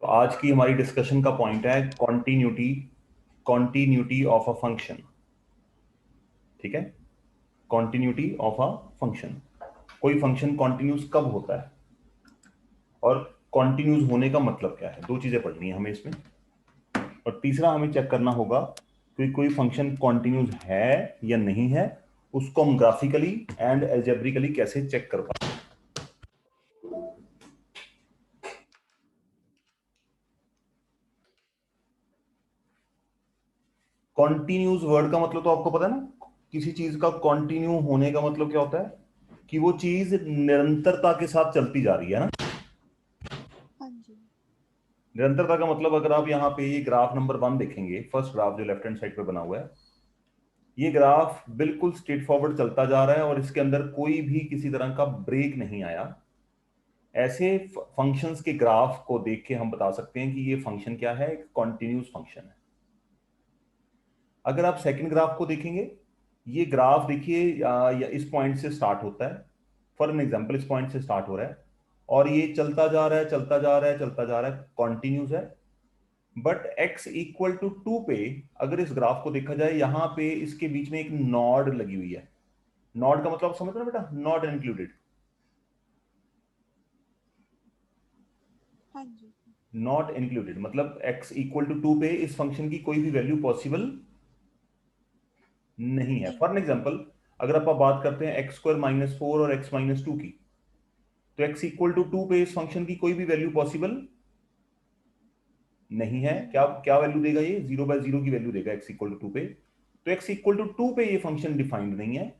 आज की हमारी डिस्कशन का पॉइंट है continuity continuity of a function. ठीक है, कॉन्टिन्यूटी ऑफ अ फंक्शन। कोई फंक्शन कॉन्टिन्यूस कब होता है और कॉन्टिन्यूस होने का मतलब क्या है, दो चीजें पढ़नी है हमें इसमें। और तीसरा हमें चेक करना होगा कि कोई फंक्शन कॉन्टिन्यूस है या नहीं है, उसको हम ग्राफिकली एंड एल्जेब्रिकली कैसे चेक कर पाते हैं। कॉन्टिन्यूस वर्ड का मतलब तो आपको पता है ना, किसी चीज का कॉन्टिन्यू होने का मतलब क्या होता है कि वो चीज निरंतरता के साथ चलती जा रही है ना। हाँ जी। निरंतरता का मतलब अगर आप यहाँ पे ये ग्राफ नंबर 1 देखेंगे, फर्स्ट ग्राफ जो लेफ्ट हैंड साइड पे बना हुआ है, ये ग्राफ बिल्कुल स्ट्रेट फॉरवर्ड चलता जा रहा है और इसके अंदर कोई भी किसी तरह का ब्रेक नहीं आया। ऐसे फंक्शंस के ग्राफ को देख के हम बता सकते हैं कि ये फंक्शन क्या है, एक कॉन्टिन्यूस फंक्शन है। अगर आप सेकंड ग्राफ को देखेंगे, ये ग्राफ देखिए या इस पॉइंट से स्टार्ट होता है, फॉर एन एग्जांपल इस पॉइंट से स्टार्ट हो रहा है और ये चलता जा रहा है चलता जा रहा है चलता जा रहा है, कॉन्टिन्यूस है। बट x इक्वल टू 2 पे अगर इस ग्राफ को देखा जाए, यहां पे इसके बीच में एक नॉड लगी हुई है। नॉड का मतलब समझ रहे हो बेटा, नॉट इंक्लूडेड। हाँ जी। नॉट इंक्लूडेड मतलब x इक्वल टू 2 पे इस फंक्शन की कोई भी वैल्यू पॉसिबल नहीं है। नहीं। फॉर एन एग्जाम्पल अगर आप बात करते हैं एक्स स्क्वायर माइनस 4 और x माइनस 2 की, तो x इक्वल टू 2 पे इस फंक्शन की कोई भी वैल्यू पॉसिबल नहीं है। नहीं क्या है। क्या वैल्यू देगा, ये 0/0 की वैल्यू देगा x इक्वल टू 2 पे। तो x इक्वल टू 2 पे ये फंक्शन डिफाइंड नहीं है।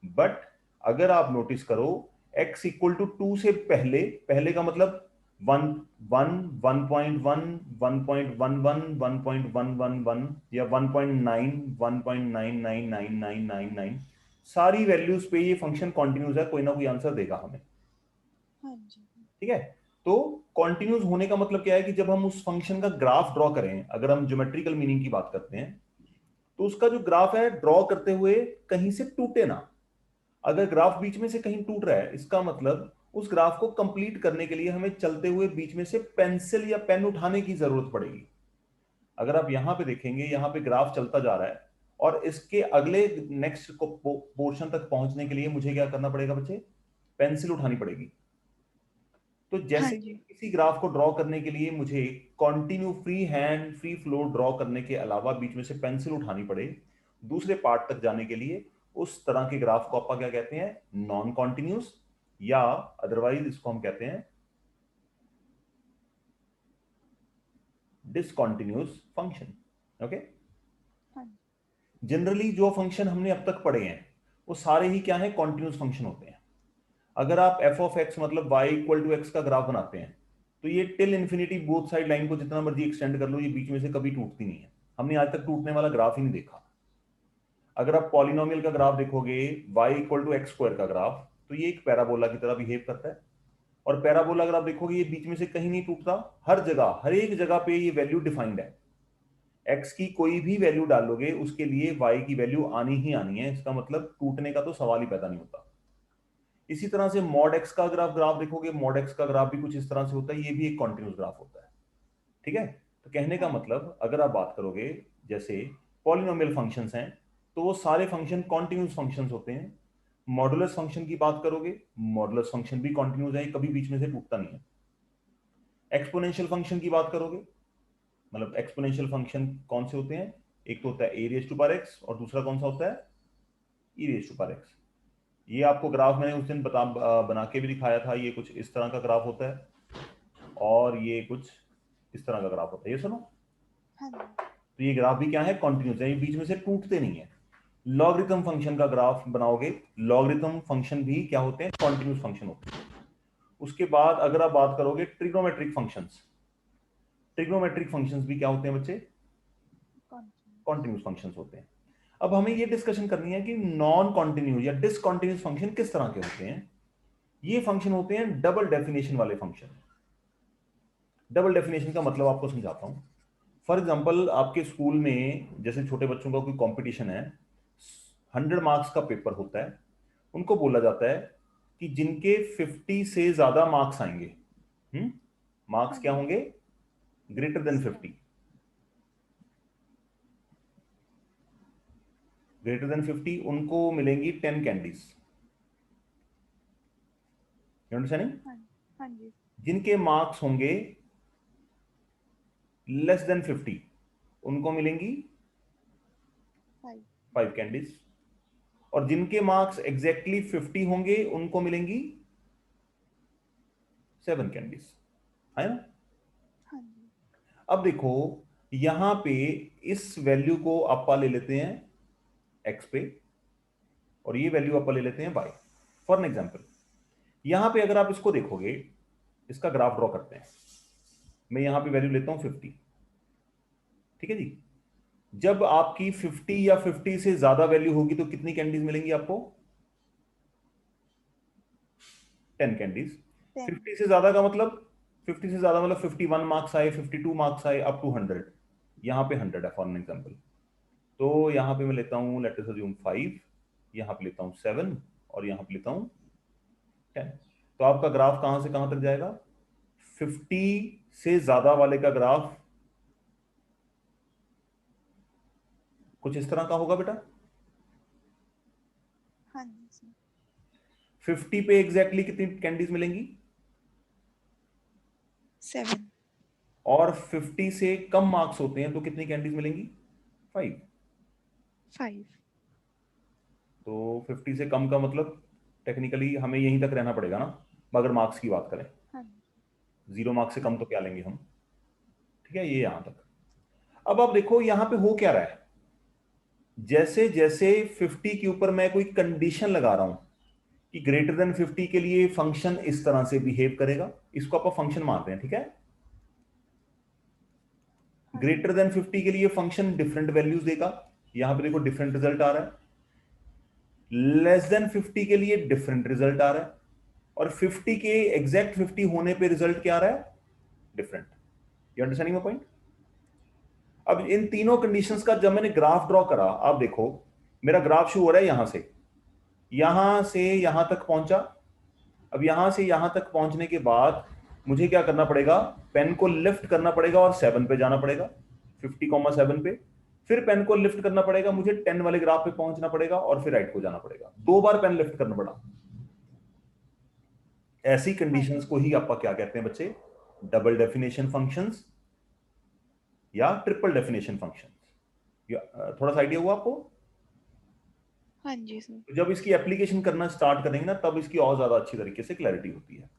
बट अगर आप नोटिस करो, x इक्वल टू 2 से पहले, पहले का मतलब 1 1 1.1 1.11 या 1.9 1.9999999 सारी वैल्यूज पे ये फंक्शन कॉन्टिन्यूस है, कोई ना कोई आंसर देगा हमें। हाँ जी। ठीक है, तो कॉन्टिन्यूस होने का मतलब क्या है कि जब हम उस फंक्शन का ग्राफ ड्रॉ करें, अगर हम ज्योमेट्रिकल मीनिंग की बात करते हैं, तो उसका जो ग्राफ है ड्रॉ करते हुए कहीं से टूटे ना। अगर ग्राफ बीच में से कहीं टूट रहा है, इसका मतलब उस ग्राफ को कंप्लीट करने के लिए हमें चलते हुए बीच में से पेंसिल या पेन उठाने की जरूरत पड़ेगी। अगर आप यहां पे देखेंगे, यहां पे ग्राफ चलता जा रहा है और इसके अगले नेक्स्ट पोर्शन तक पहुंचने के लिए मुझे क्या करना पड़ेगा बच्चे, पेंसिल उठानी पड़ेगी। तो हाँ जैसे जी। किसी ग्राफ को ड्रॉ करने के लिए मुझे continue free hand free flow draw करने के अलावा बीच में से पेंसिल उठानी पड़े दूसरे पार्ट तक जाने के लिए, उस तरह के ग्राफ को आप क्या कहते हैं, नॉन कॉन्टिन्यूस, या अदरवाइज इसको हम कहते हैं डिसकॉन्टिन्यूस फंक्शन। ओके, हाँ जी। जनरली जो फंक्शन हमने अब तक पढ़े हैं वो सारे ही क्या है, कॉन्टिन्यूस फंक्शन होते हैं। अगर आप एफ ऑफ एक्स मतलब y इक्वल टू एक्स का ग्राफ बनाते हैं, तो ये till infinity both side line को जितना मर्जी एक्सटेंड कर लो, ये बीच में से कभी टूटती नहीं है। हमने आज तक टूटने वाला ग्राफ ही नहीं देखा। अगर आप पॉलिनोमियल का ग्राफ देखोगे, y equal to x square का ग्राफ, तो ये एक पैराबोला की तरह बिहेव करता है। और पैराबोला अगर आप देखोगे, ये बीच में से कहीं नहीं टूटता, हर जगह हर एक जगह पे ये वैल्यू डिफाइंड है। x की कोई भी वैल्यू डालोगे उसके लिए y की वैल्यू आनी ही आनी है, इसका मतलब टूटने का तो सवाल ही पैदा नहीं होता। इसी तरह से मॉड एक्स का अगर आप ग्राफ देखोगे, मॉड एक्स का ग्राफ भी कुछ इस तरह से होता है, ये भी एक कॉन्टिन्यूस ग्राफ होता है। ठीक है, तो कहने का हाँ जी। मतलब अगर आप बात करोगे जैसे पॉलिनोमियल फंक्शंस हैं, तो वो सारे फंक्शन कॉन्टिन्यूस फंक्शंस होते हैं। मॉडुलस फंक्शन की बात करोगे, मॉडुलस फंक्शन भी कॉन्टिन्यूस है, कभी बीच में से टूटता नहीं है। एक्सपोनेंशियल फंक्शन की बात करोगे, मतलब एक्सपोनेंशियल फंक्शन कौन से होते हैं, एक तो होता है ए रेज टू पावर एक्स और दूसरा कौन सा होता है, e raise to power x. ये आपको ग्राफ मैंने उस दिन बना के भी दिखाया था, ये कुछ इस तरह का ग्राफ होता है और ये कुछ इस तरह का ग्राफ होता है, ये सुनो। हाँ जी। तो ये ग्राफ भी क्या है, कॉन्टिन्यूस है, ये बीच में से टूटते नहीं है। लॉगरिथम फंक्शन का ग्राफ बनाओगे, लॉगरिथम फंक्शन भी क्या होते हैं, कॉन्टिन्यूस फंक्शन होते हैं। उसके बाद अगर आप बात करोगे ट्रिग्नोमेट्रिक फंक्शंस, ट्रिग्नोमेट्रिक फंक्शंस भी क्या होते हैं बच्चे, कॉन्टिन्यूस। कॉन्टिन्यूस फंक्शंस होते हैं। अब हमें ये डिस्कशन करनी है कि नॉन कॉन्टिन्यूस या डिसकॉन्टिन्यूस फंक्शन किस तरह के होते हैं। ये फंक्शन होते हैं डबल डेफिनेशन वाले फंक्शन। डबल डेफिनेशन का मतलब आपको समझाता हूं। फॉर एग्जाम्पल आपके स्कूल में जैसे छोटे बच्चों का कोई कंपटीशन है, 100 मार्क्स का पेपर होता है, उनको बोला जाता है कि जिनके 50 से ज्यादा मार्क्स आएंगे, मार्क्स हाँ क्या जी। होंगे, ग्रेटर देन 50, ग्रेटर देन 50 उनको मिलेंगी 10 कैंडीज। You understanding? हाँ हाँ जी जिनके मार्क्स होंगे लेस देन 50 उनको मिलेंगी 5 5 कैंडीज, और जिनके मार्क्स एग्जैक्टली 50 होंगे उनको मिलेंगी 7 कैंडीज, है ना? हाँ जी अब देखो यहां पे इस वैल्यू को अपा ले लेते हैं एक्स पे, और ये वैल्यू अपा ले लेते हैं वाई। फॉर एन एग्जाम्पल यहां पे अगर आप इसको देखोगे, इसका ग्राफ ड्रॉ करते हैं। मैं यहां पे वैल्यू लेता हूं 50, ठीक है जी। जब आपकी 50 या 50 से ज्यादा वैल्यू होगी तो कितनी कैंडीज मिलेंगी आपको? 10 कैंडीज। 10 50 से ज्यादा का मतलब, 50 से ज्यादा मतलब 51 मार्क्स आए, 52 मार्क्स आए, अप टू 100। यहां पे 100 है फॉर एन एग्जाम्पल। तो यहां पे मैं लेता हूं लेट अस अज्यूम 5, यहां पे लेता हूं 7, और यहां पे लेता हूं 10। तो आपका ग्राफ कहां से कहां तक जाएगा? 50 से ज्यादा वाले का ग्राफ कुछ इस तरह का होगा बेटा। हाँ जी सर 50 पे एग्जैक्टली कितनी कैंडीज मिलेंगी? 7 और 50 से कम मार्क्स होते हैं तो कितनी कैंडीज मिलेंगी? 5। 5 तो 50 से कम का मतलब टेक्निकली हमें यहीं तक रहना पड़ेगा ना, अगर मार्क्स की बात करें। हाँ 0 मार्क्स से हाँ कम तो क्या लेंगे हम? ठीक है, ये यहां तक। अब आप देखो यहां पे हो क्या रहा है, जैसे जैसे 50 के ऊपर मैं कोई कंडीशन लगा रहा हूं कि ग्रेटर देन 50 के लिए फंक्शन इस तरह से बिहेव करेगा, इसको आप फंक्शन मानते हैं, ठीक है। हाँ ग्रेटर जी देन 50 के लिए फंक्शन डिफरेंट वैल्यूज देगा, यहां पे देखो डिफरेंट रिजल्ट आ रहा है। लेस देन 50 के लिए डिफरेंट रिजल्ट आ रहा है, और 50 के एग्जैक्ट 50 होने पे रिजल्ट क्या आ रहा है? Different. You understanding my point? अब इन तीनों कंडीशंस का जब मैंने ग्राफ ड्रॉ करा, आप देखो मेरा ग्राफ शुरू हो रहा है यहां से यहां तक पहुंचा। अब यहां से यहां तक पहुंचने के बाद मुझे क्या करना पड़ेगा? पेन को लिफ्ट करना पड़ेगा और 7 पे जाना पड़ेगा, 50,7 पे। फिर पेन को लिफ्ट करना पड़ेगा, मुझे 10 वाले ग्राफ पे पहुंचना पड़ेगा, और फिर राइट को जाना पड़ेगा। 2 बार पेन लिफ्ट करना पड़ा। ऐसी हाँ कंडीशंस जी को ही आपका क्या कहते हैं बच्चे? डबल डेफिनेशन फंक्शंस या ट्रिपल डेफिनेशन फंक्शंस। थोड़ा सा आइडिया हुआ आपको? हाँ जी सर तो जब इसकी एप्लीकेशन करना स्टार्ट करेंगे ना, तब इसकी और ज्यादा अच्छी तरीके से क्लैरिटी होती है।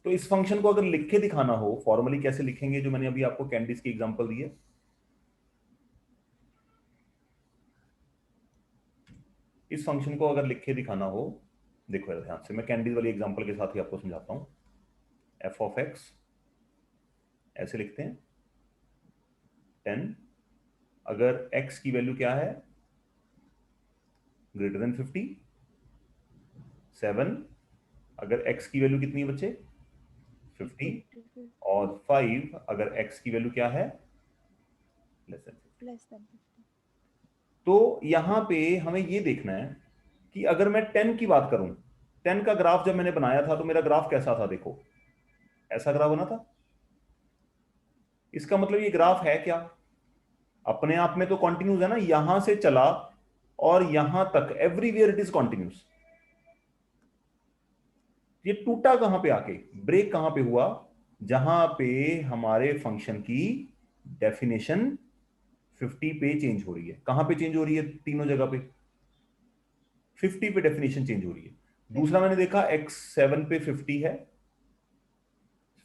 तो इस फंक्शन को अगर लिख के दिखाना हो फॉर्मली, कैसे लिखेंगे? जो मैंने अभी आपको कैंडीज की एग्जांपल दी है, इस फंक्शन को अगर लिख के दिखाना हो, देखो यार ध्यान से, मैं कैंडीज वाली एग्जांपल के साथ ही आपको समझाता हूं। एफ ऑफ एक्स ऐसे लिखते हैं 10, अगर x की वैल्यू क्या है? Greater than 50। 7, अगर x की वैल्यू कितनी है बच्चे? 50। 50 और 5, अगर x की वैल्यू क्या है? Less than 50। लेस देन 50 तो यहां पे हमें ये देखना है कि अगर मैं 10 की बात करूं, 10 का ग्राफ जब मैंने बनाया था तो मेरा ग्राफ कैसा था? देखो ऐसा ग्राफ बना था। इसका मतलब ये हाँ ग्राफ है क्या? अपने आप में तो कॉन्टिन्यूस है ना, यहां से चला और यहां तक एवरीवेयर इट इज कॉन्टिन्यूस। ये टूटा कहां पे आके, ब्रेक कहां पे हुआ? जहां पे हमारे फंक्शन की डेफिनेशन 50 पे चेंज हो रही है। कहां पे चेंज हो रही है? तीनों जगह पे 50 पे डेफिनेशन चेंज हो रही है। दूसरा 50 मैंने देखा x 7 पे 50 है,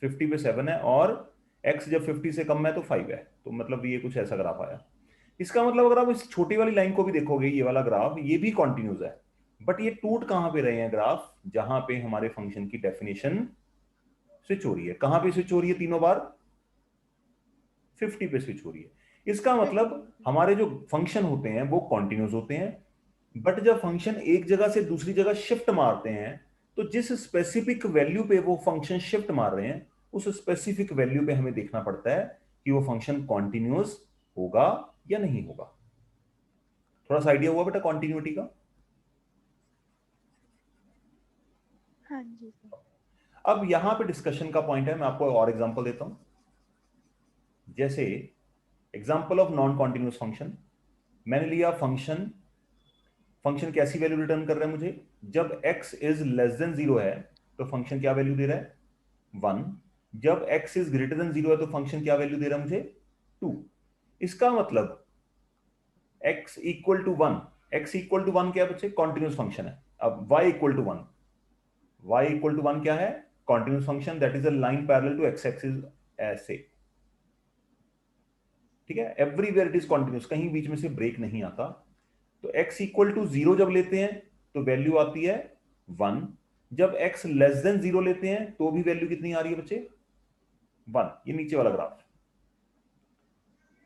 50 पे 7 है, और x जब 50 से कम है तो 5 है। तो मतलब ये कुछ ऐसा ग्राफ आया। इसका मतलब अगर आप इस छोटी वाली लाइन को भी देखोगे, ये वाला ग्राफ ये भी कॉन्टिन्यूस है, बट ये टूट कहां पे रहे हैं ग्राफ? जहां पे हमारे फंक्शन की डेफिनेशन स्विच हो रही है। कहां पे स्विच हो रही है? तीनों बार 50 पे स्विच हो रही है। इसका मतलब 50 हमारे जो फंक्शन होते हैं वो कॉन्टिन्यूस होते हैं, बट जब फंक्शन एक जगह से दूसरी जगह शिफ्ट मारते हैं, तो जिस स्पेसिफिक वैल्यू पे वो फंक्शन शिफ्ट मार रहे हैं, उस स्पेसिफिक वैल्यू पे हमें देखना पड़ता है कि वो फंक्शन कॉन्टिन्यूस होगा या नहीं होगा। थोड़ा सा आइडिया हुआ बेटा कॉन्टिन्यूटी का? हाँ जी सर अब यहां पे डिस्कशन का पॉइंट है, मैं आपको और एग्जांपल देता हूं। जैसे example of non continuous function, मैंने लिया फंक्शन, फंक्शन कैसी वैल्यू रिटर्न कर रहा है मुझे, जब x इज लेस देन 0 है तो फंक्शन क्या वैल्यू दे रहा है, 1। जब x इज ग्रेटर देन 0 है तो फंक्शन क्या वैल्यू दे रहा है मुझे, 2। इसका मतलब x equal to 1, x equal to 1 क्या है बच्चे, कॉन्टिन्यूस फंक्शन है। अब y equal to 1, y equal to 1 क्या है, continuous function, that is a line parallel to x axis, ऐसे, ठीक है, एवरीवेयर इट इज कॉन्टिन्यूस, कहीं बीच में से ब्रेक नहीं आता। तो x इक्वल टू 0 जब लेते हैं तो वैल्यू आती है 1, जब x लेस देन 0 लेते हैं तो भी वैल्यू कितनी आ रही है बच्चे, 1। ये नीचे वाला ग्राफ,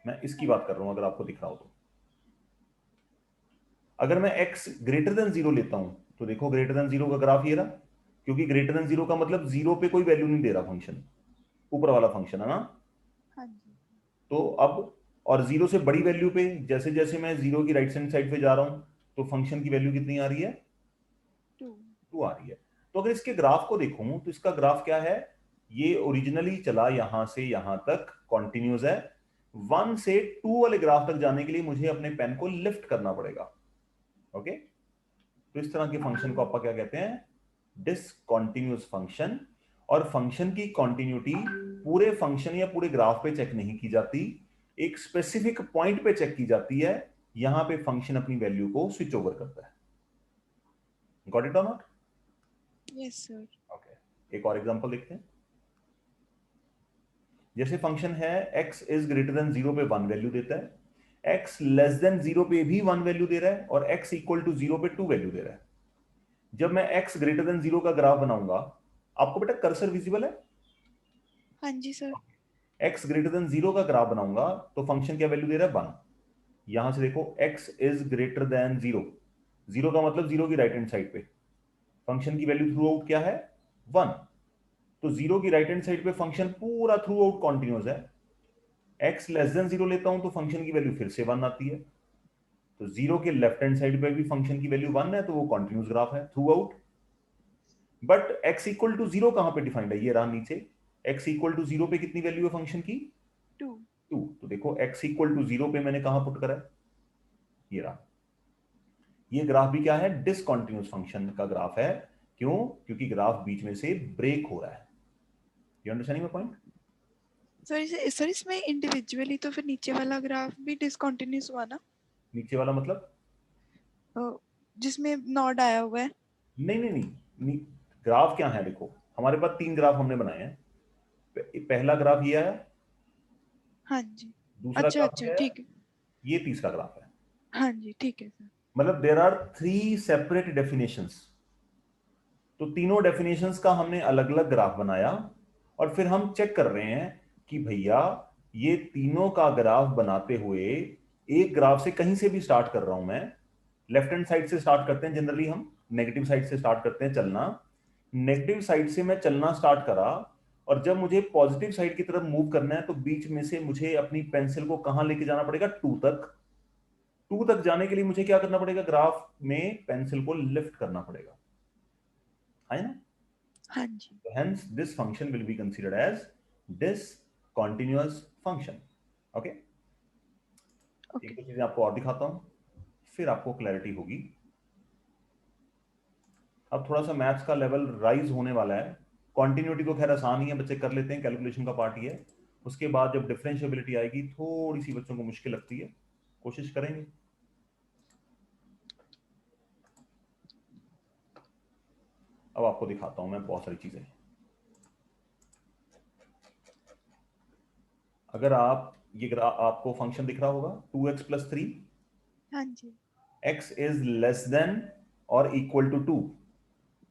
मैं इसकी बात कर रहा हूं अगर आपको दिख रहा हो तो। अगर मैं x ग्रेटर देन 0 लेता हूं तो देखो ग्रेटर देन 0 का ग्राफ ये रहा, क्योंकि ग्रेटर देन 0 का मतलब 0 पे कोई वैल्यू नहीं दे रहा फंक्शन, ऊपर वाला फंक्शन है ना। हाँ जी। तो अब, और 0 से बड़ी वैल्यू पे जैसे जैसे मैं 0 की राइट हैंड साइड पे जा रहा हूं तो फंक्शन की वैल्यू कितनी आ रही है, 2। 2 आ रही है। तो अगर इसके ग्राफ को देखूं तो इसका ग्राफ क्या है, ये ओरिजिनली चला यहां से यहां तक कॉन्टिन्यूस है, 1 से 2 वाले ग्राफ तक जाने के लिए मुझे अपने पेन को लिफ्ट करना पड़ेगा। ओके, तो इस तरह के फंक्शन को आप क्या कहते हैं, डिसकॉन्टिन्यूस फंक्शन। और फंक्शन की कॉन्टिन्यूटी पूरे फंक्शन या पूरे ग्राफ पे चेक नहीं की जाती, एक स्पेसिफिक पॉइंट पे चेक की जाती है, यहां पे फंक्शन अपनी वैल्यू को स्विच ओवर करता है। गॉट इट और नॉट? Yes sir. ओके, एक और एग्जांपल देखते हैं। जैसे फंक्शन है x इज ग्रेटर देन 0 पे 1 वैल्यू देता है, x लेस देन 0 पे भी 1 वैल्यू दे रहा है, और x इक्वल टू 0 पे 2 वैल्यू दे रहा है। जब मैं x ग्रेटर देन 0 का ग्राफ बनाऊंगा, आपको बेटा कर्सर विजिबल है, हाँ जी सर। x ग्रेटर देन 0 का ग्राफ बनाऊंगा तो फंक्शन क्या वैल्यू दे रहा है, 1। यहां से देखो x इज ग्रेटर देन 0, 0 का मतलब 0 की राइट हैंड साइड पे फंक्शन की वैल्यू थ्रू आउट क्या है, 1। तो 0 की राइट हैंड साइड पे फंक्शन पूरा थ्रू आउट कॉन्टिन्यूस है। x लेस देन 0 लेता हूं तो फंक्शन की वैल्यू फिर से 1 आती है। तो 0 के लेफ्ट हैंड साइड पे भी फंक्शन की वैल्यू 1 है, तो वो कॉन्टिन्यूस ग्राफ है throughout. But x equal to 0 कहां पे डिफाइंड है, ये रहा नीचे, x इक्वल टू 0 पे कितनी वैल्यू है फंक्शन की, 2। 2। तो देखो x इक्वल टू 0 पे मैंने कहां पुट करा है, ये रहा। ये ग्राफ भी क्या है, डिसकॉन्टिन्यूस फंक्शन का ग्राफ है। क्यों, क्योंकि ग्राफ बीच में से ब्रेक हो रहा है। You understanding my point? Sir इसमें इंडिविजुअली तो फिर नीचे वाला ग्राफ भी डिसकंटिन्यूअस हुआ ना, नीचे वाला मतलब, जिसमें नॉड आया हुआ है। नहीं नहीं नहीं, नहीं। ग्राफ क्या है, देखो हमारे पास 3 ग्राफ हमने बनाए हैं। पहला ग्राफ ये है, हाँ जी। दूसरा अच्छा ग्राफ अच्छा ये है, ठीक है। ये तीसरा ग्राफ है। हाँ जी ठीक है सर। मतलब देर आर 3 सेपरेट डेफिनेशंस। तो तीनों डेफिनेशंस का हमने अलग अलग ग्राफ बनाया, और फिर हम चेक कर रहे हैं कि भैया ये तीनों का ग्राफ बनाते हुए, एक ग्राफ से कहीं से भी स्टार्ट कर रहा हूं मैं, लेफ्ट हैंड साइड से स्टार्ट करते हैं जनरली, हम नेगेटिव साइड से स्टार्ट करते हैं चलना। नेगेटिव साइड से मैं चलना स्टार्ट करा, और जब मुझे पॉजिटिव साइड की तरफ मूव करना है तो बीच में से मुझे अपनी पेंसिल को कहां लेके जाना पड़ेगा, 2 तक। 2 तक जाने के लिए मुझे क्या करना पड़ेगा, ग्राफ में पेंसिल को लिफ्ट करना पड़ेगा, है ना। हाँ जी। Hence, this function will be considered as discontinuous function. Okay? एक ओके। दो चीजें आपको और दिखाता हूं, फिर आपको क्लैरिटी होगी। अब थोड़ा सा मैथ्स का लेवल राइज होने वाला है। कॉन्टिन्यूटी को खैर आसान ही है, बच्चे कर लेते हैं, कैलकुलेशन का पार्ट ही है। उसके बाद जब डिफरेंशिएबिलिटी आएगी थोड़ी सी बच्चों को मुश्किल लगती है, कोशिश करेंगे। अब आपको दिखाता हूं मैं बहुत सारी चीजें। अगर आप ये आपको फंक्शन दिख रहा होगा 2x+3, हाँ जी। x इज लेस देन और इक्वल टू 2।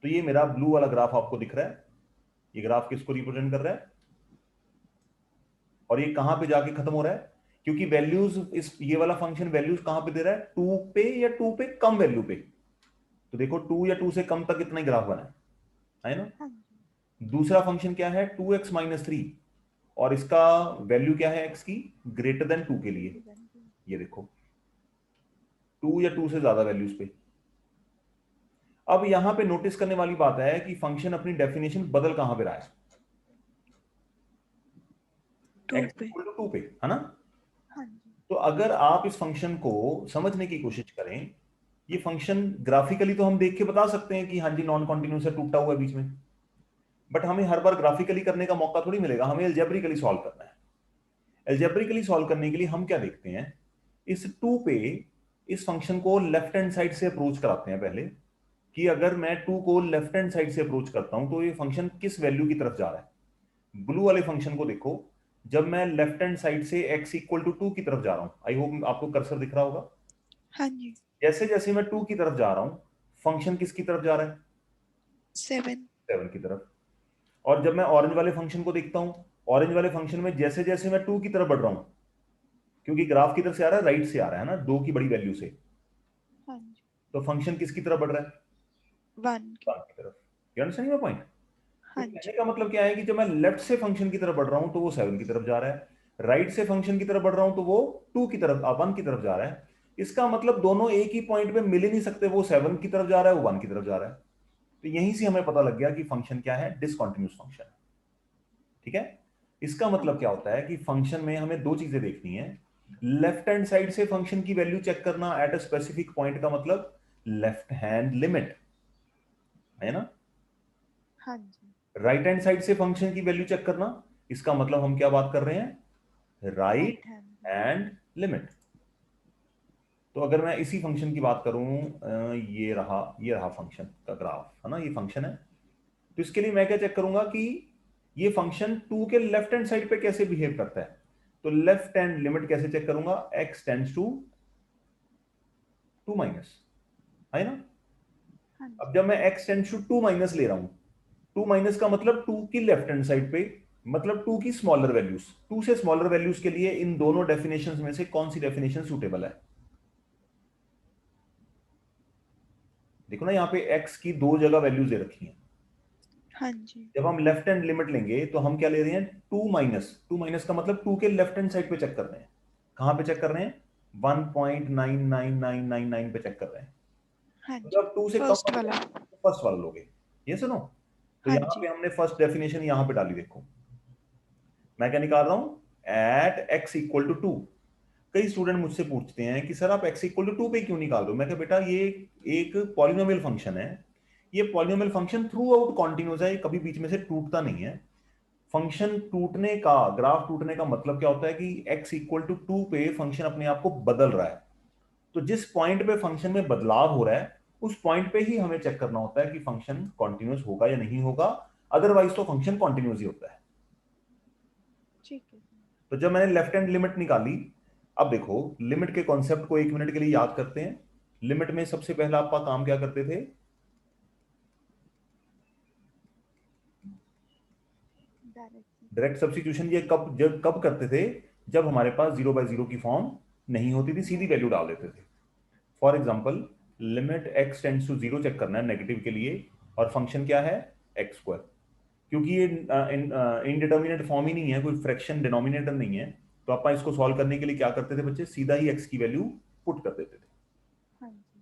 तो ये मेरा ब्लू वाला ग्राफ आपको दिख रहा है, ये ग्राफ किसको रिप्रेजेंट कर रहा है, और ये कहां पे जाके खत्म हो रहा है, क्योंकि वैल्यूज, इस ये वाला फंक्शन वैल्यूज कहां पे दे रहा है, 2 पे या 2 पे कम वैल्यू पे। तो देखो 2 या 2 से कम तक इतना ही ग्राफ बना है ना। हाँ जी। दूसरा फंक्शन क्या है, 2x-3, और इसका वैल्यू क्या है x की, ग्रेटर देन 2 के लिए। ये देखो 2 या 2 से ज्यादा वैल्यूज पे। अब यहां पे नोटिस करने वाली बात है कि फंक्शन अपनी डेफिनेशन बदल कहां पे रहा है। 2 x पे। इक्वल टू 2 पे, है ना। हाँ जी। तो अगर आप इस फंक्शन को समझने की कोशिश करें, ये फंक्शन ग्राफिकली तो हम देख के बता सकते हैं कि हाँ जी नॉन कॉन्टिन्यूस है, टूटा हुआ है बीच में, बट हमें हर बार ग्राफिकली करने का मौका थोड़ी मिलेगा, हमें एल्जेब्रिकली सॉल्व करना है। एल्जेब्रिकली सॉल्व करने के लिए हम क्या देखते हैं, इस 2 पे इस फंक्शन को लेफ्ट हैंड साइड से अप्रोच कराते हैं पहले, कि अगर मैं 2 को लेफ्ट हैंड साइड से अप्रोच करता हूं तो ये फंक्शन किस वैल्यू की तरफ जा रहा है। ब्लू वाले फंक्शन को देखो, जब मैं लेफ्ट हैंड साइड से x इक्वल टू 2 की तरफ जा रहा हूं, आई होप आपको कर्सर दिख रहा होगा, हाँ जी। जैसे जैसे मैं 2 की तरफ जा रहा हूं फंक्शन किसकी तरफ जा रहा है, 7। 7 की तरफ। और जब मैं ऑरेंज वाले फंक्शन को देखता हूं, ऑरेंज वाले फंक्शन में जैसे जैसे मैं 2 की तरफ बढ़ रहा हूं, क्योंकि ग्राफ की तरफ से आ रहा है, राइट से आ रहा है ना, 2 की बड़ी वैल्यू से, हाँ जी। तो फंक्शन किसकी तरफ बढ़ रहा है, 1 की। 1 की तरफ। You understand my point. तो हाँ जी। कहने का मतलब क्या है कि जब मैं लेफ्ट से फंक्शन की तरफ बढ़ रहा हूं तो वो 7 की तरफ जा रहा है, राइट से फंक्शन की तरफ बढ़ रहा हूं तो वो 2 की तरफ 1 की तरफ जा रहा है। इसका मतलब दोनों एक ही पॉइंट पे मिल ही नहीं सकते, वो 7 की तरफ जा रहा है, वो 1 की तरफ जा रहा है। तो यहीं से हमें पता लग गया कि फंक्शन क्या है, डिसकंटिन्यूअस फंक्शन है। ठीक है। इसका हाँ मतलब जी। क्या होता है कि फंक्शन में हमें दो चीजें देखनी है, लेफ्ट हैंड साइड से फंक्शन की वैल्यू चेक करना एट अ स्पेसिफिक पॉइंट का मतलब लेफ्ट हैंड लिमिट है ना, हाँ जी। राइट हैंड साइड से फंक्शन की वैल्यू चेक करना, इसका मतलब हम क्या बात कर रहे हैं, right right hand. Hand limit. तो अगर मैं इसी फंक्शन की बात करूं, ये रहा फंक्शन का ग्राफ, है ना, ये फंक्शन है। तो इसके लिए मैं क्या चेक करूंगा कि ये फंक्शन 2 के लेफ्ट हैंड साइड पे कैसे बिहेव करता है। तो लेफ्ट हैंड लिमिट कैसे चेक करूंगा, x टेंड्स टू 2 माइनस, है ना। हाँ जी। अब जब मैं x टेंड्स टू 2 माइनस ले रहा हूं, 2 माइनस का मतलब 2 की लेफ्ट हैंड साइड पे, मतलब 2 की स्मॉलर वैल्यूज, 2 से स्मॉलर वैल्यूज के लिए इन दोनों डेफिनेशंस में से कौन सी डेफिनेशन सूटेबल है। देखो ना यहाँ पे x की दो जगह वैल्यूज दे रखी हैं। हाँ जी। जब हम लेफ्ट हैंड लिमिट लेंगे तो हम क्या ले रहे हैं, 2 माइनस का मतलब 2 के लेफ्ट हैंड साइड पे चेक कर रहे हैं। कहां पे चेक कर रहे हैं, 1.99999 पे चेक कर रहे हैं। हाँ तो जी। जब 2 से कम फर्स्ट होगा वाला। तो फर्स्ट वाला लोगे, ये सुनो। तो हाँ यहाँ पे जी। हमने फर्स्ट डेफिनेशन यहाँ पे डाली, देखो मैं क्या निकाल रहा हूं, एट x इक्वल टू 2। कई स्टूडेंट मुझसे पूछते हैं कि सर आप x इक्वल टू 2 पे क्यों निकाल रहे हो। मैं कहा बेटा ये एक पॉलिनोमियल फंक्शन है, ये polynomial function through out continuous है, ये कभी बीच में से टूटता नहीं है। फंक्शन टूटने का, ग्राफ टूटने का मतलब क्या होता है कि x इक्वल टू 2 पे फंक्शन अपने आप को बदल रहा है। तो जिस पॉइंट पे फंक्शन में बदलाव हो रहा है उस पॉइंट पे ही हमें चेक करना होता है कि फंक्शन कॉन्टिन्यूस होगा या नहीं होगा, अदरवाइज तो फंक्शन कॉन्टिन्यूस ही होता है। ठीक है। तो जब मैंने लेफ्ट हैंड लिमिट निकाली, अब देखो लिमिट के कॉन्सेप्ट को एक मिनट के लिए याद करते हैं। लिमिट में सबसे पहला आपका काम क्या करते थे, डायरेक्टली। Direct substitution. ये कब करते थे, जब हमारे पास 0/0 की फॉर्म नहीं होती थी, सीधी वैल्यू डाल देते थे। For example limit x tends to 0 check करना है नेगेटिव के लिए, और फंक्शन क्या है, एक्स स्क्वायर। क्योंकि ये इनडिटर्मिनेट फॉर्म ही नहीं है, कोई फ्रैक्शन डिनोमिनेटर नहीं है, तो आप इसको सॉल्व करने के लिए क्या करते थे बच्चे, सीधा ही x की वैल्यू पुट कर देते थे। हाँ जी।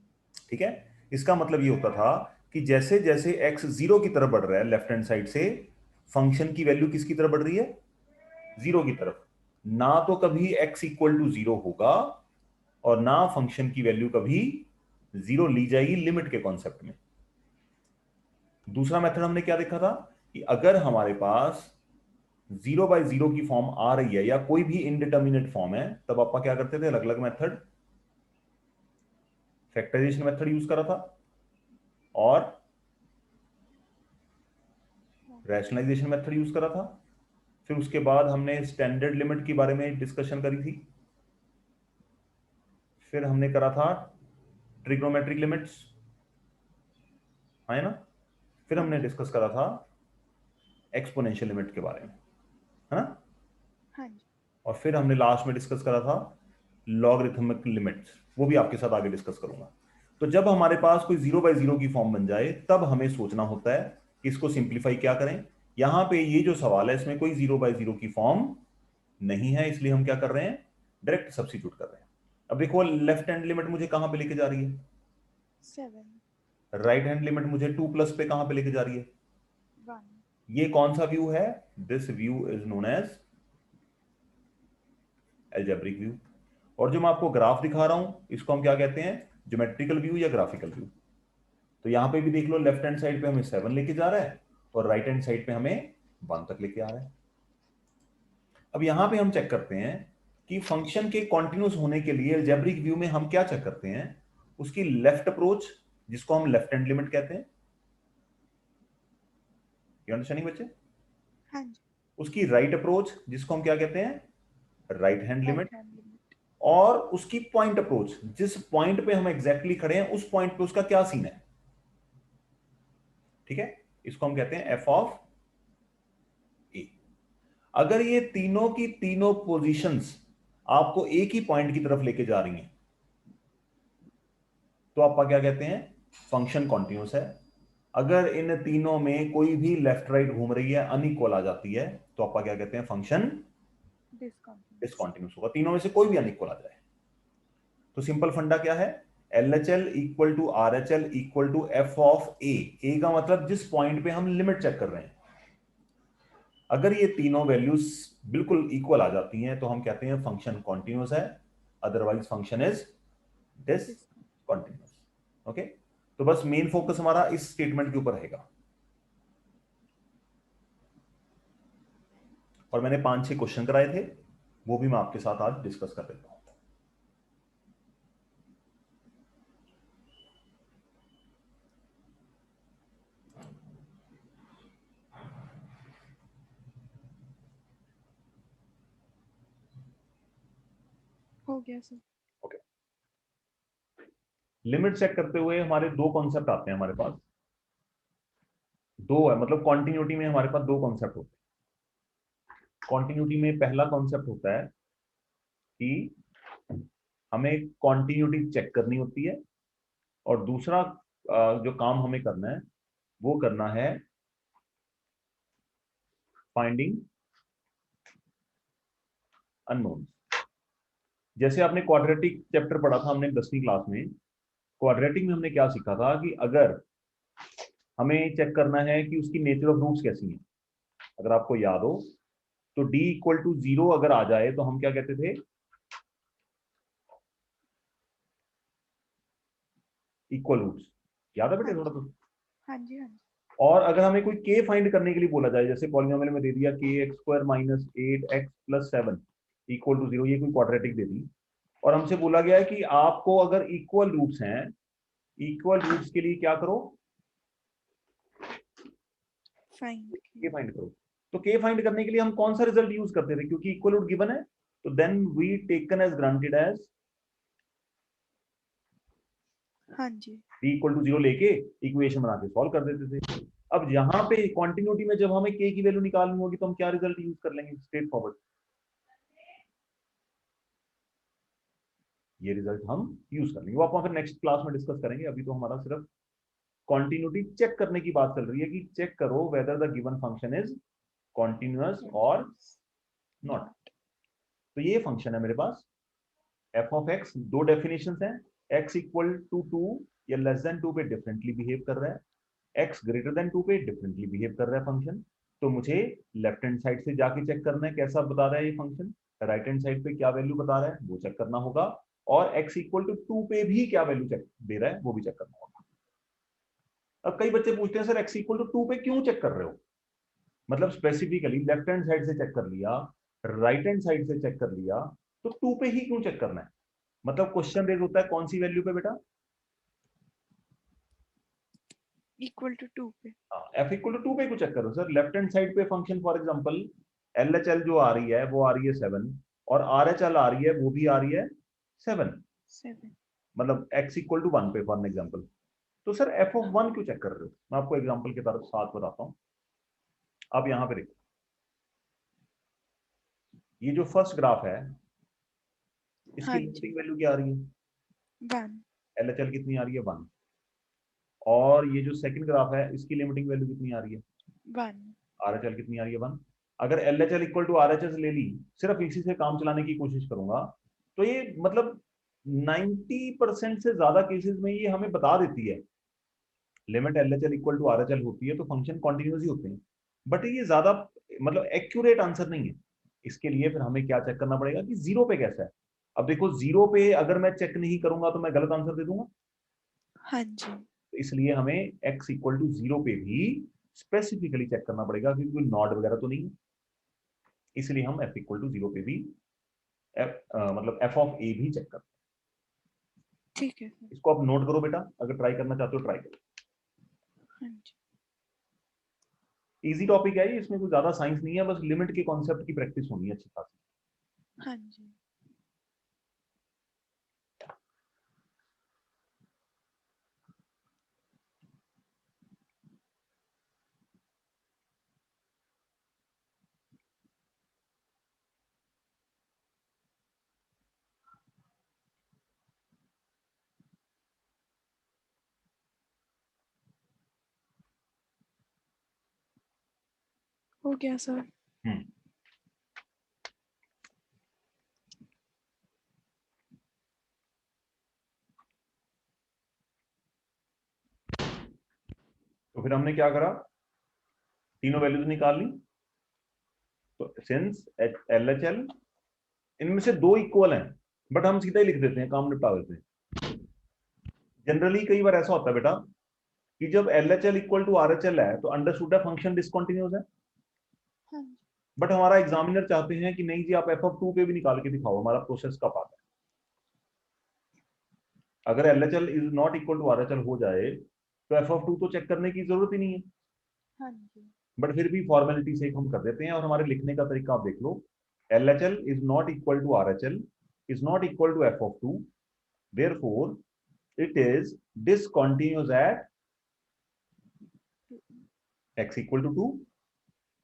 ठीक है। इसका मतलब ये होता था कि जैसे जैसे x 0 की तरफ बढ़ रहा है लेफ्ट हैंड साइड से, फंक्शन की वैल्यू किसकी तरफ बढ़ रही है, 0 की तरफ। ना तो कभी x इक्वल टू 0 होगा और ना फंक्शन की वैल्यू कभी 0 ली जाएगी लिमिट के कॉन्सेप्ट में। दूसरा मेथड हमने क्या देखा था कि अगर हमारे पास 0/0 की फॉर्म आ रही है या कोई भी इनडिटर्मिनेट फॉर्म है, तब आप क्या करते थे, अलग अलग मेथड, फैक्टराइजेशन मेथड यूज करा था और रैशनलाइजेशन मेथड यूज करा था। फिर उसके बाद हमने स्टैंडर्ड लिमिट के बारे में डिस्कशन करी थी। फिर हमने करा था ट्रिग्नोमेट्रिक लिमिट्स, है ना। फिर हाँ हमने जी। डिस्कस करा था एक्सपोनेंशियल लिमिट के बारे में, है ना। हाँ जी। और फिर हमने लास्ट में डिस्कस करा था लॉगरिथमिक लिमिट्स, वो भी आपके साथ आगे डिस्कस करूंगा। तो जब हमारे पास कोई 0/0 की फॉर्म बन जाए तब हमें सोचना होता है कि इसको सिंप्लीफाई क्या करें। यहां पे ये जो सवाल है इसमें कोई 0/0 की फॉर्म नहीं है, इसलिए हम क्या कर रहे हैं, डायरेक्ट सब्स्टिट्यूट कर रहे हैं। अब देखो लेफ्ट हैंड लिमिट मुझे कहां पे लेके जा रही है, 7। राइट हैंड लिमिट मुझे 2 प्लस पे कहां पे लेके जा रही है। 1। ये कौन सा व्यू है, this view is known as algebraic view. और जो मैं आपको ग्राफ दिखा रहा हूं इसको हम क्या कहते हैं, ज्योमेट्रिकल व्यू या ग्राफिकल व्यू। तो यहां पे भी देख लो, लेफ्ट हैंड साइड पे हमें 7 लेके जा रहा है और राइट हैंड साइड पे हमें 1 तक लेके आ रहा है। अब यहां पे हम चेक करते हैं कि फंक्शन के कॉन्टिन्यूस होने के लिए अलजेब्रिक व्यू में हम क्या चेक करते हैं, उसकी लेफ्ट अप्रोच जिसको हम लेफ्ट हैंड लिमिट कहते हैं, यू अंडरस्टैंडिंग बच्चे? हाँ जी। उसकी राइट अप्रोच जिसको हम क्या कहते हैं, right hand limit. Right hand limit. और उसकी पॉइंट अप्रोच, जिस पॉइंट पे हम एग्जैक्टली खड़े हैं उस पॉइंट पे उसका क्या सीन है, ठीक है, इसको हम कहते हैं एफ ऑफ ए। अगर ये तीनों की तीनों पोजीशंस आपको एक ही पॉइंट की तरफ लेके जा रही हैं तो आपका क्या कहते हैं, फंक्शन कॉन्टिन्यूस है। अगर इन तीनों में कोई भी लेफ्ट राइट घूम रही है, अनइक्वल आ जाती है, तो आपका क्या कहते हैं, फंक्शन डिसकंटिन्यूस होगा। तीनों में से कोई भी अनइक्वल आ जाए तो सिंपल फंडा क्या है, LHL equal to RHL equal to F of A का मतलब जिस पॉइंट पे हम लिमिट चेक कर रहे हैं, अगर ये तीनों वैल्यूज बिल्कुल इक्वल आ जाती हैं तो हम कहते हैं फंक्शन कॉन्टिन्यूस है, otherwise function is discontinuous. Okay, तो बस मेन फोकस हमारा इस स्टेटमेंट के ऊपर रहेगा। और मैंने 5-6 क्वेश्चन कराए थे, वो भी मैं आपके साथ आज डिस्कस कर लेता हूं। हो गया सर। ओके, लिमिट चेक करते हुए हमारे दो कॉन्सेप्ट आते हैं हमारे पास, दो है, मतलब कॉन्टिन्यूटी में हमारे पास दो कॉन्सेप्ट होते हैं। कॉन्टिन्यूटी में पहला कॉन्सेप्ट होता है कि हमें कॉन्टिन्यूटी चेक करनी होती है, और दूसरा जो काम हमें करना है वो करना है फाइंडिंग अननोन। जैसे आपने क्वाड्रेटिक चैप्टर पढ़ा था हमने 10वीं क्लास में, क्वाड्रेटिक में हमने क्या सीखा था कि अगर हमें चेक करना है कि उसकी नेचर ऑफ रूट्स कैसी हैं, अगर आपको याद हो तो d इक्वल टू 0 अगर आ जाए तो हम क्या कहते थे, इक्वल रूट्स। याद है बेटे हाँ थोड़ा जी। तो? हाँ जी। हाँ जी। और अगर हमें कोई k फाइंड करने के लिए बोला जाए, जैसे पॉलिनोमियल में दे दिया kx² minus 8x plus 7 equal to 0, ये कोई क्वाड्रेटिक दे दी, और हमसे बोला गया है कि आपको अगर इक्वल रूट्स हैं, इक्वल रूट्स के लिए क्या करो, फाइंड के फाइंड करो। तो के फाइंड करने के लिए हम कौन सा रिजल्ट यूज करते थे, क्योंकि इक्वल रूट गिवन है, तो then we taken as granted as हाँ जी। d इक्वल टू 0 लेके इक्वेशन बना के सॉल्व कर देते थे। अब यहाँ पे कॉन्टिन्यूटी में जब हमें k की वैल्यू निकालनी होगी तो हम क्या रिजल्ट यूज कर लेंगे, स्ट्रेट फॉरवर्ड ये रिजल्ट हम यूज कर लेंगे। वो आप फिर नेक्स्ट क्लास में डिस्कस करेंगे, अभी तो हमारा सिर्फ कॉन्टिन्यूटी चेक करने की बात चल रही है कि चेक करो whether the given function is continuous और नॉट। तो ये फंक्शन है मेरे पास एफ ऑफ एक्स, दो डेफिनेशन है, एक्स इक्वल टू 2 या लेस देन 2 पे डिफरेंटली बिहेव कर रहा है, एक्स ग्रेटर देन 2 पे डिफरेंटली बिहेव कर रहा है फंक्शन। तो मुझे लेफ्ट हैंड साइड से जाके चेक करना है कैसा बता रहा है ये फंक्शन, राइट हैंड साइड पे क्या वैल्यू बता रहा है वो चेक करना होगा, और एक्स इक्वल टू 2 पे भी क्या वैल्यू चेक दे रहा है वो भी चेक करना होगा। अब कई बच्चे पूछते हैं सर एक्स इक्वल टू 2 पे क्यों चेक कर रहे हो, मतलब स्पेसिफिकली लेफ्ट हैंड साइड से चेक कर लिया, राइट हैंड साइड से चेक कर लिया, तो 2 पे ही क्यों चेक करना है, मतलब क्वेश्चन रेज होता है कौन सी वैल्यू पे बेटा, इक्वल टू 2 पे। एफ इक्वल टू 2 पे क्यों चेक करो सर, लेफ्ट हैंड साइड पे फंक्शन फॉर एग्जांपल LHL जो आ रही है वो आ रही है 7, और RHL आ रही है वो भी आ रही है 7, 7। मतलब x इक्वल टू 1 पे फॉर एग्जांपल। तो सर एफ ऑफ 1 क्यों चेक कर रहे हो, मैं आपको एग्जांपल के तरफ साथ बताता हूं। अब यहां पे देखो, ये जो फर्स्ट ग्राफ है इसकी हाँ जी। लिमिटिंग वैल्यू क्या आ रही है, 1। LHL कितनी आ रही है 1, और ये जो सेकंड ग्राफ है इसकी लिमिटिंग वैल्यू कितनी आ रही है, 1। RHL कितनी आ रही है 1। अगर LHL इक्वल टू RHS ले ली, सिर्फ इसी से काम चलाने की कोशिश करूंगा, तो ये मतलब 90% से ज्यादा केसेस में ये हमें बता देती है limit LHL equal to RHL होती है तो फंक्शन कॉन्टिन्यूस ही होते हैं, बट ये ज्यादा मतलब एक्यूरेट आंसर नहीं है। इसके लिए फिर हमें क्या चेक करना पड़ेगा कि जीरो पे कैसा है। अब देखो जीरो पे अगर मैं चेक नहीं करूंगा तो मैं गलत आंसर दे दूंगा। हाँ जी। तो इसलिए हमें x इक्वल टू जीरो पे भी स्पेसिफिकली चेक करना पड़ेगा क्योंकि कोई नॉट वगैरह तो नहीं है। इसलिए हम f इक्वल टू जीरो पे भी मतलब f ऑफ a भी चेक करते ठीक है सर। हैं। इसको आप नोट करो बेटा, अगर ट्राई करना चाहते हो ट्राई करो। हाँ जी। इजी टॉपिक है ये, इसमें कोई ज्यादा साइंस नहीं है, बस लिमिट के कॉन्सेप्ट की प्रैक्टिस होनी है अच्छी खासी। हाँ जी। हो गया सर। हम्म। तो फिर हमने क्या करा, तीनों वैल्यूज निकाल ली। तो सिंस एल एच एल, इनमें से दो इक्वल हैं, बट हम सीधा ही लिख देते हैं, काम निपटा देते हैं। जनरली कई बार ऐसा होता है बेटा कि जब L H L equal to R H L है तो अंडरस्टूड है फंक्शन डिसकंटिन्यूअस है। हाँ जी। बट हमारा एग्जामिनर चाहते हैं कि नहीं जी आप एफ ऑफ टू पे भी निकाल के दिखाओ, हमारा प्रोसेस का पार्ट है। अगर L H L is not equal to R H L हो जाए तो एफ ऑफ टू तो चेक करने की जरूरत ही नहीं है। हाँ जी। बट फिर भी फॉर्मेलिटी से हम कर देते हैं, और हमारे लिखने का तरीका आप देख लो। L H L is not equal to R H L is not equal to F of two, therefore it is discontinuous at x equal to two.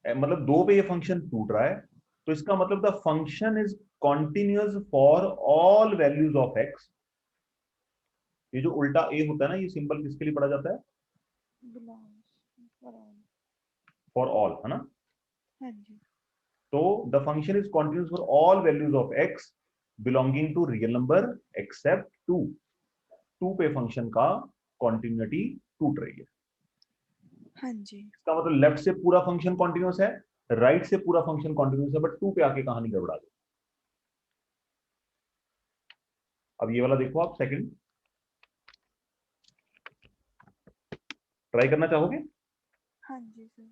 मतलब दो पे ये फंक्शन टूट रहा है, तो इसका मतलब the function is continuous for all values of x। ये जो उल्टा ए होता है ना, ये सिंबल किसके लिए पढ़ा जाता है? Belongs for all. For all, है ना। हाँ जी। तो the function is continuous for all values of x belonging to real number except two. Two पे फंक्शन का कॉन्टिन्यूटी टूट रही है। हाँ जी। इसका मतलब लेफ्ट से पूरा फंक्शन कॉन्टिन्यूअस है, राइट से पूरा फंक्शन कॉन्टिन्यूअस है, बट टू पे आके कहानी गड़बड़ा गई। अब ये वाला देखो आप, सेकंड ट्राई करना चाहोगे? हाँ जी सर।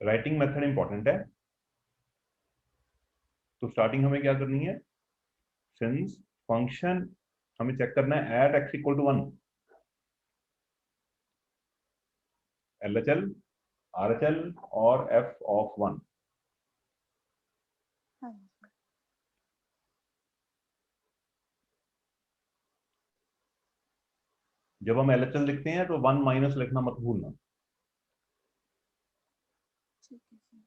राइटिंग मेथड इंपॉर्टेंट है। तो स्टार्टिंग हमें क्या करनी है, सिंस फंक्शन हमें चेक करना है at x equal to one, L H L, R H L और एफ ऑफ वन। हाँ जी। जब हम एल एच एल लिखते हैं तो वन माइनस लिखना मत भूलना। ठीक है सर।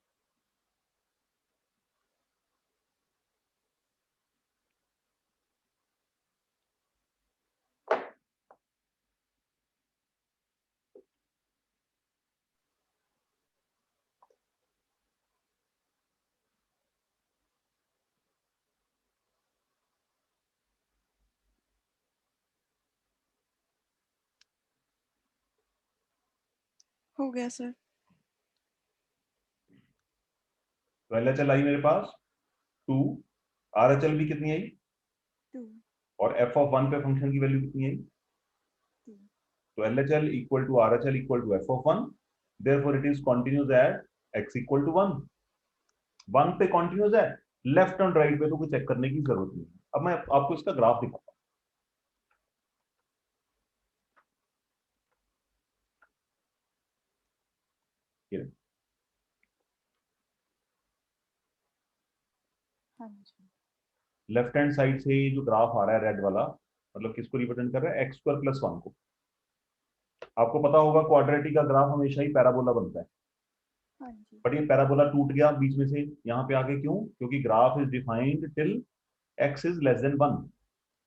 हो गया सर। तो एल एच एल आई मेरे पास टू, आर एच एल भी कितनी आई, 2। और एफ ऑफ वन पे फंक्शन की वैल्यू कितनी आई। 2। तो L H L equal to R H L equal to F of one, therefore it is continuous at x equal to one. One पे कॉन्टिन्यूअस है, लेफ्ट एंड राइट पे तो कुछ चेक करने की जरूरत नहीं है। अब मैं आपको इसका ग्राफ दिखाता हूँ। हाँ जी। लेफ्ट हैंड साइड से जो ग्राफ आ रहा है रेड वाला, मतलब किसको रिप्रेजेंट कर रहा है, एक्स स्क्वायर प्लस वन को। आपको पता होगा क्वाड्रेटिक का ग्राफ हमेशा ही पैराबोला बनता है। हाँ जी। बट ये पैराबोला टूट गया बीच में से यहाँ पे आके, क्यों? क्योंकि graph is defined till x is less than one.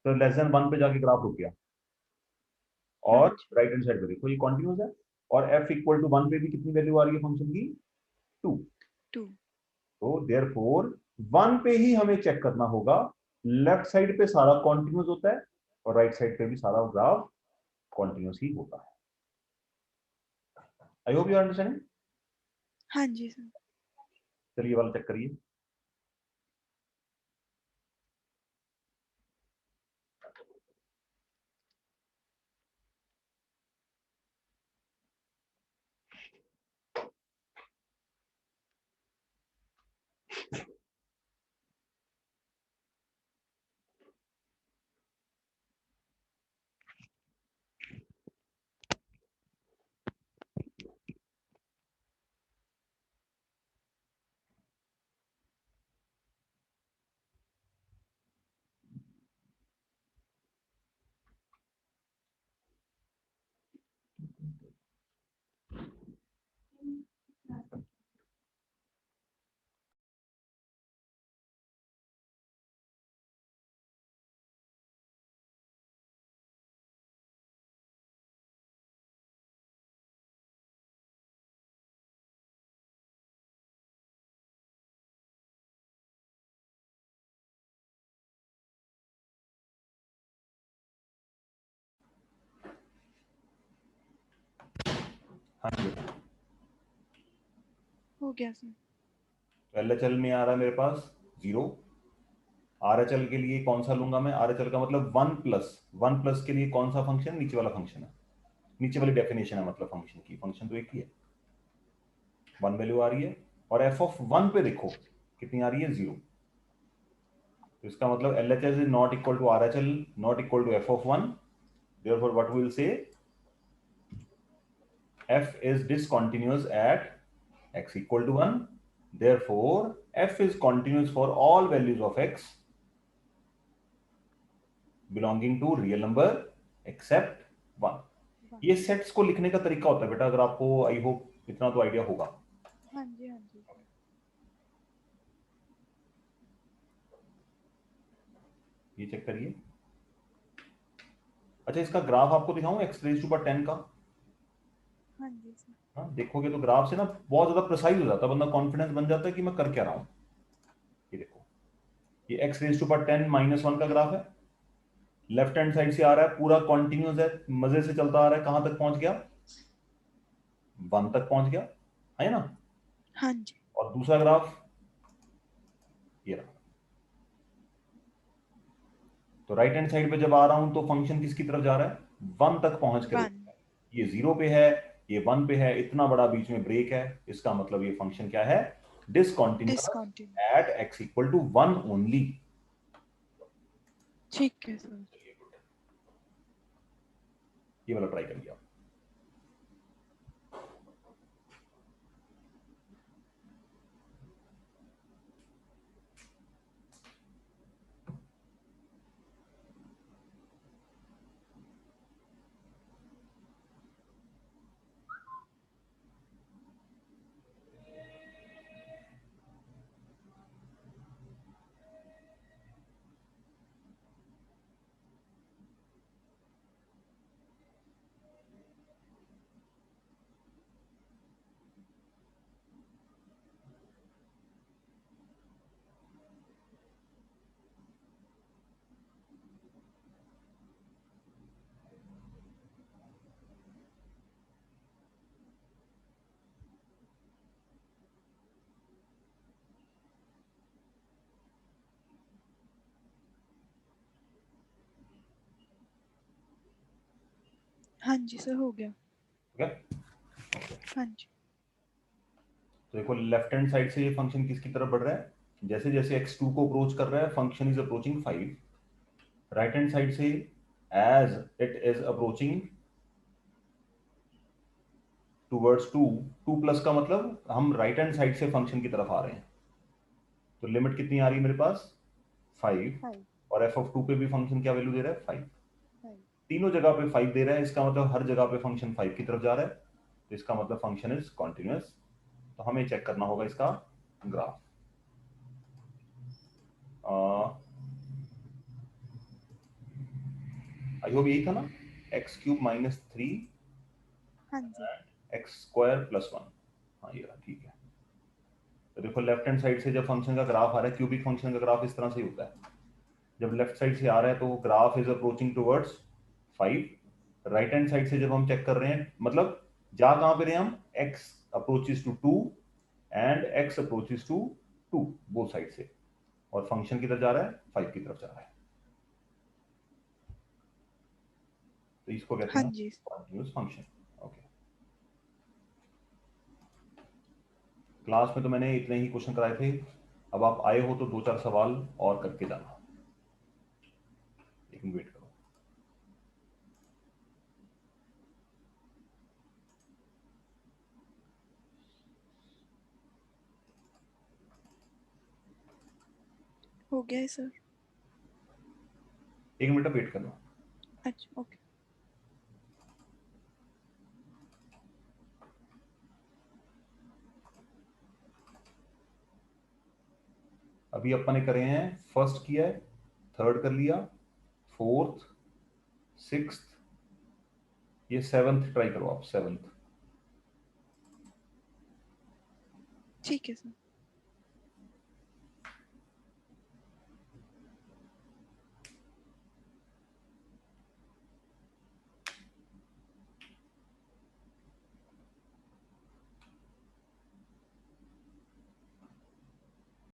तो लेस देन 1 पे जाके ग्राफ रुक गया, हाँ और जी। राइट हैंड साइड पे देखो ये कॉन्टिन्यूस है, और f इक्वल टू 1 पे भी कितनी वैल्यू आ रही है फंक्शन की, 2। 2। तो देयरफॉर 1 पे ही हमें चेक करना होगा, लेफ्ट साइड पे सारा कॉन्टिन्यूस होता है और राइट साइड पे भी सारा ग्राफ कॉन्टिन्यूस ही होता है। I hope you understanding. हाँ जी सर। चलिए वाला चेक करिए। हाँ जी, हो गया सर। तो LHL में आ रहा है मेरे पास 0। RHL के लिए कौन सा लूंगा मैं, RHL का मतलब 1 प्लस के लिए कौन सा फंक्शन, नीचे वाला फंक्शन है, नीचे वाली डेफिनेशन है, मतलब फंक्शन की, फंक्शन तो एक ही है, 1 वैल्यू आ रही है, और f(1) पे देखो कितनी आ रही है, 0। तो इसका मतलब LHS is not equal to RHL, not equal to f(1). therefore what we will say, f is discontinuous at x equal to 1, therefore f is continuous for all values of x belonging to real number except 1। ये sets को लिखने का तरीका होता है बेटा, अगर आपको, आई होप इतना तो आइडिया होगा। हाँ जी हाँ जी सर। ये चेक करिए। अच्छा, इसका ग्राफ आपको दिखाऊं x रेज टू पावर 10 का। हाँ जी सर। हाँ, देखोगे तो ग्राफ से ना बहुत ज्यादा प्रिसाइज हो जाता है, बंदा कॉन्फिडेंस बन जाता है कि मैं कर क्या रहा हूं। ये देखो, ये x रेज टू पावर 10 -1 का ग्राफ है, लेफ्ट हैंड साइड से आ रहा है, पूरा कॉन्टिन्यूस है, मजे से चलता आ रहा है, कहां तक पहुंच गया, 1 तक पहुंच गया, है ना। हाँ जी। और दूसरा ग्राफ ये रहा। तो राइट हैंड साइड पे जब आ रहा हूं तो फंक्शन किसकी तरफ जा रहा है, 1 तक पहुंच के रुक 1। रहा है। ये 0 पे है, ये 1 पे है, इतना बड़ा बीच में ब्रेक है, इसका मतलब ये फंक्शन क्या है, discontinuous discontinue. At x equal to 1 only. ठीक है सर। ये वाला ट्राई करिए आप। हाँ जी सर, हो गया। ठीक है। हाँ जी। तो देखो, लेफ्ट हैंड साइड से ये फंक्शन किसकी तरफ बढ़ रहा है, जैसे जैसे x2 को अप्रोच कर रहा है, function is approaching 5। Right hand side से as it is approaching towards 2, 2 plus का मतलब हम राइट हैंड साइड से फंक्शन की तरफ आ रहे हैं, तो लिमिट कितनी आ रही है मेरे पास, 5। 5। और f(2) पे भी फंक्शन क्या वैल्यू दे रहा है, 5। 5। तीनों जगह पे 5 दे रहा है, इसका मतलब हर जगह पे फंक्शन 5 की तरफ जा रहा है, तो इसका मतलब फंक्शन इज कॉन्टिन्यूअस। तो हमें चेक करना होगा इसका ग्राफ। आई होप यही था ना, x³ -3 हाँ जी x² + 1। हाँ ये रहा, ठीक है। तो देखो लेफ्ट हैंड साइड से जब फंक्शन का ग्राफ आ रहा है, क्यूबिक फंक्शन का ग्राफ इस तरह से ही होता है। जब लेफ्ट साइड से आ रहा है तो graph is approaching towards 5। Right hand side से जब हम चेक कर रहे हैं, मतलब जा कहां पे रहे हम, x approaches to 2 and x approaches to 2, both side से, और फंक्शन किधर जा रहा है, 5 की तरफ जा रहा है। तो इसको कहते हाँ हैं जी। Continuous function. ओके, क्लास में तो मैंने इतने ही क्वेश्चन कराए थे। अब आप आए हो तो 2-4 सवाल और करके जाना, लेकिन वेट करो। हो गया है सर। 1 मिनट वेट करना। अच्छा ओके। अभी अपन ने करे हैं, फर्स्ट किया है, थर्ड कर लिया, फोर्थ, सिक्स्थ, ये सेवंथ ट्राई करो आप, सेवंथ। ठीक है सर।